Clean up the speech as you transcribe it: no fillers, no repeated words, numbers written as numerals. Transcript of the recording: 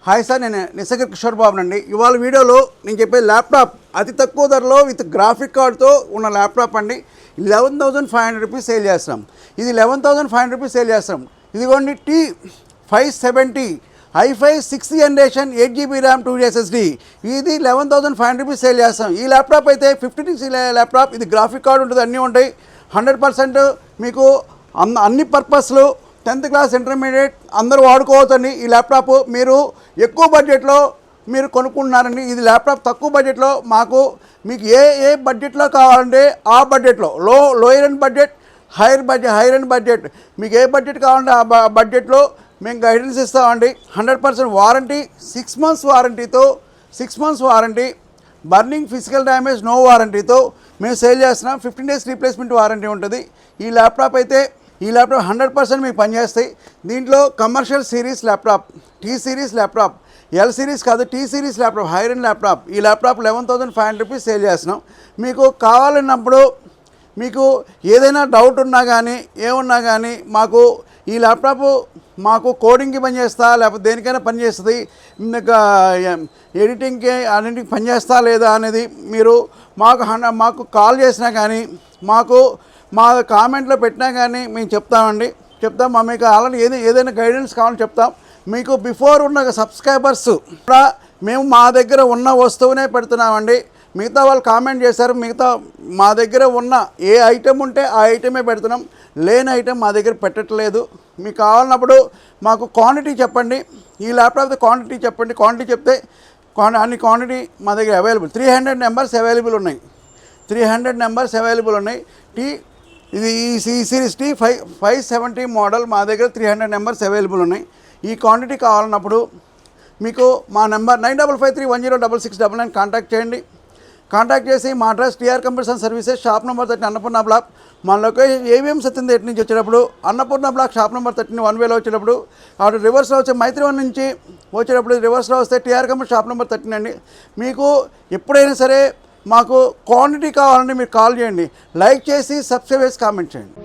Hi sir, నేను నిసగర్ కిషోర్ బాబు అండి. ఇవాళ వీడియోలో నేను చెప్పే ల్యాప్టాప్ అతి తక్కువ ధరలో విత్ గ్రాఫిక్ కార్డ్తో ఉన్న ల్యాప్టాప్ అండి. 11,500 రూపీస్ సేల్ చేస్తాం. ఇది 11,500 రూపీస్ సేల్ చేస్తాం. ఇదిగోండి T570 i5 6th generation 8GB RAM 2 SSD. ఇది 11,500 రూపీస్ సేల్ చేస్తాం. ఈ ల్యాప్టాప్ అయితే 56 ల్యాప్టాప్. ఇది గ్రాఫిక్ కార్డ్ ఉంటుంది, అన్నీ ఉంటాయి. 100% మీకు అన్ని పర్పస్లు 10th క్లాస్ ఇంటర్మీడియట్ అందరూ వాడుకోవచ్చండి. ఈ ల్యాప్టాప్ మీరు ఎక్కువ బడ్జెట్లో మీరు కొనుక్కుంటున్నారండి. ఇది ల్యాప్టాప్ తక్కువ బడ్జెట్లో మీకు ఏ బడ్జెట్లో కావాలంటే ఆ బడ్జెట్లో lower and budget, hire and budget మీకు ఏ బడ్జెట్ కావాలంటే ఆ బడ్జెట్లో మేము గైడెన్స్ ఇస్తామండి. 100% వారంటీ, 6 months వారంటీతో 6 months warranty, burning physical damage no వారంటీతో మేము సేల్ చేస్తున్నాం. 15 days రీప్లేస్మెంట్ వారంటీ ఉంటుంది. ఈ ల్యాప్టాప్ 100% మీకు పనిచేస్తాయి. దీంట్లో commercial series laptop, T series laptop, L series కాదు, T series laptop, higher end laptop. ఈ ల్యాప్టాప్ 11,500 రూపీస్ సేల్ చేస్తున్నాం. మీకు కావాలన్నప్పుడు మీకు ఏదైనా డౌట్ ఉన్నా కానీ ఏమున్నా కానీ ఈ ల్యాప్టాప్ కోడింగ్కి పనిచేస్తా లేకపోతే దేనికైనా పనిచేస్తుంది, ఎడిటింగ్కి అన్నింటికి పనిచేస్తా లేదా అనేది మీరు మాకు కాల్ చేసినా కానీ మా కామెంట్లో పెట్టినా కానీ మేము చెప్తాం. మీకు ఆల్రెడీ ఏదైనా గైడెన్స్ కావాలని చెప్తాం. మీకు బిఫోర్ ఉన్న సబ్స్క్రైబర్స్ కూడా మేము మా దగ్గర ఉన్న వస్తువునే పెడుతున్నామండి. మిగతా వాళ్ళు కామెంట్ చేశారు, మా దగ్గర ఉన్న ఏ ఐటెం ఉంటే ఆ ఐటమే పెడుతున్నాం. లేని ఐటెం మా దగ్గర పెట్టట్లేదు. మీకు కావాలన్నప్పుడు మాకు క్వాంటిటీ చెప్పండి. ఈ ల్యాప్టాప్ క్వాంటిటీ చెప్పండి. క్వాంటిటీ చెప్తే అన్ని క్వాంటిటీ మా దగ్గర అవైలబుల్. 300 నెంబర్స్ అవైలబుల్ ఉన్నాయి. 300 నెంబర్స్ అవైలబుల్ ఉన్నాయి. ఇది ఈ సిరీస్ T570 మోడల్ మా దగ్గర 300 నెంబర్స్ అవైలబుల్ ఉన్నాయి. ఈ క్వాంటిటీ కావాలన్నప్పుడు మీకు మా నెంబర్ 9553106699 కాంటాక్ట్ చేయండి. కాంటాక్ట్ చేసి మా address TR computers services, shop number 30 Annapurna block. మా లొకేషన్ AVM సత్యదేట్ నుంచి వచ్చేటప్పుడు అన్నపూర్ణ బ్లాక్, షాప్ నెంబర్ 30 1 వేలో వచ్చేటప్పుడు అటు రివర్స్లో వచ్చే మైత్రివన్ నుంచి వచ్చేటప్పుడు రివర్స్లో వస్తే TR కంప్యూటర్ షాప్ నెంబర్ 30 అండి. మీకు ఎప్పుడైనా సరే క్వాంటిటీ కావాలంటే మీరు కాల్ చేయండి. లైక్ చేసి సబ్స్క్రైబ్ చేసి కామెంట్ చేయండి.